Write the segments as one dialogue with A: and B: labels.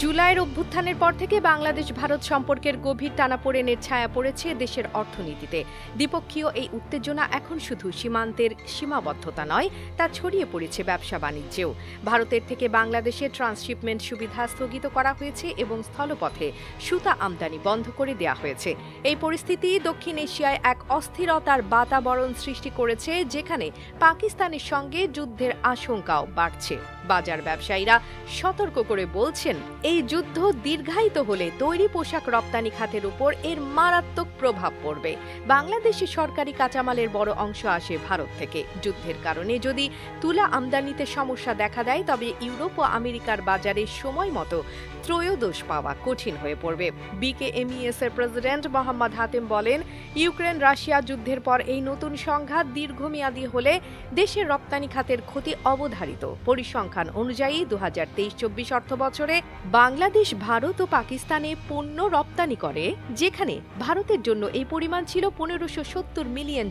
A: জুলাইয়ের অভ্যুত্থানের পর থেকে বাংলাদেশ ভারত সম্পর্কের গভীর টানাপোড়েনের ছায়া পড়েছে দেশের অর্থনীতিতে। দ্বিপক্ষীয় এই উত্তেজনা এখন শুধু সীমান্তের সীমাবদ্ধতা নয়, তা ছড়িয়ে পড়েছে ব্যবসা বাণিজ্যেও। ভারতের থেকে বাংলাদেশে ট্রান্সশিপমেন্ট সুবিধা স্থগিত করা হয়েছে এবং স্থলপথে সুতা আমদানি বন্ধ করে দেওয়া হয়েছে। এই পরিস্থিতি দক্ষিণ এশিয়ায় এক অস্থিরতার বাতাবরণ সৃষ্টি করেছে, যেখানে পাকিস্তানের সঙ্গে যুদ্ধের আশঙ্কাও বাড়ছে। বাজার ব্যবসায়ীরা সতর্ক করে বলছেন, এই যুদ্ধ দীর্ঘায়িত হলে তৈরি পোশাক রপ্তানি খাতের উপর এর মারাত্মক প্রভাব পড়বে। বাংলাদেশে সরকারি কাঁচামালের বড় অংশ আসে ভারত থেকে। যুদ্ধের কারণে যদি তুলা আমদানিতে সমস্যা দেখা দেয়, তবে ইউরোপ ও আমেরিকার বাজারে সময় মতো ত্রয়োদশ পাওয়া কঠিন হয়ে পড়বে। বিকেএমইএস এর প্রেসিডেন্ট মোহাম্মদ হাতেম বলেন, ইউক্রেন রাশিয়া যুদ্ধের পর এই নতুন সংঘাত দীর্ঘমেয়াদী হলে দেশের রপ্তানি খাতের ক্ষতি অবধারিত। পরিসংখ্যান অনুযায়ী 2023-24 অর্থবছরে বাংলাদেশ ভারত ও পাকিস্তানে পণ্য রপ্তানি করে, যেখানে ভারতের জন্য এই পরিমাণ ছিল $1570 মিলিয়ন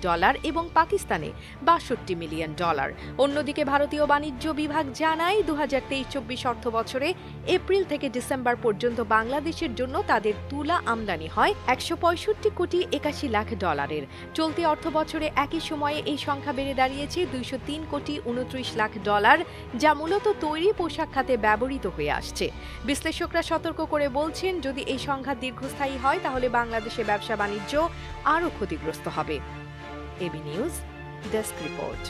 A: এবং পাকিস্তানে $62 মিলিয়ন। অন্যদিকে ভারতীয় বাণিজ্য বিভাগ জানায়, 2023-24 অর্থবছরে এপ্রিল থেকে ডিসেম্বর পর্যন্ত বাংলাদেশের জন্য তাদের তুলা আমদানি হয় $165 কোটি 81 লাখ। চলতি অর্থবছরে একই সময়ে এই সংখ্যা বেড়ে দাঁড়িয়েছে $203 কোটি 29 লাখ, যা মূলত তৈরি পোশাক খাতে ব্যবহৃত হয়ে আসছে। বিশ্লেষকরা সতর্ক করে বলছেন, যদি এই সংখ্যা দীর্ঘস্থায়ী হয় তাহলে বাংলাদেশে ব্যবসা বাণিজ্য আরও ক্ষতিগ্রস্ত হবে। AB news desk report.